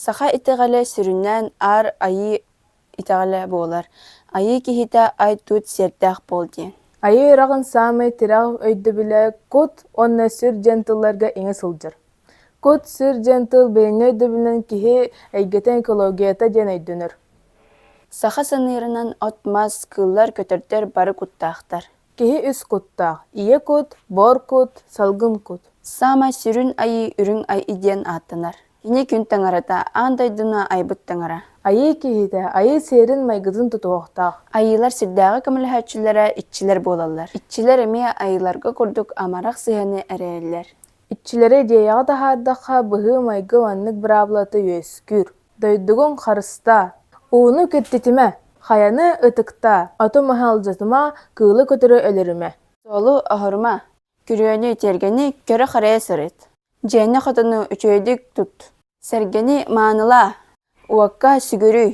Саха итегале сүрүннән ар айы итегале болар. Айы кихите ай тут сердах болди. Айы ырағын самый тирағ өйді біле кут онна сүр жентылларга иңе сылжыр. Кут сүр жентыл бейңе өйді білен кихи әйгетен экологията жен өйдінір. Саха санырынан отмас кыллар көтөртөр бары куттаахтар. Кихи үс куттақ, ие кут, бор кут, салгын кут. Сама сүрүн айы үрүң ай иден аттанар. Ине күн таңарата андайдына айбыт таңара. Айы кихите, айы серин майгызын тутуоқтақ. Айылар сирдагы көмөлөһөчүлөрө итчилер болалар. Итчилер эми айыларга курдук амарак сыһыны эрелер. Итчилери жейяға тахардаққа бұғы майгы ваннык браблаты өскүр. Дойдугун харыста, уunu кеттетиме, хаяны ытыкта, ото махалжатыма кыылы көтөрө өлөрүме. Солу ахырма, күрөөнү тергени көрө харая сырыт. Жээнэ хотону үчөйдүк тут. Сергени maaныла, уакка сүгүрүй.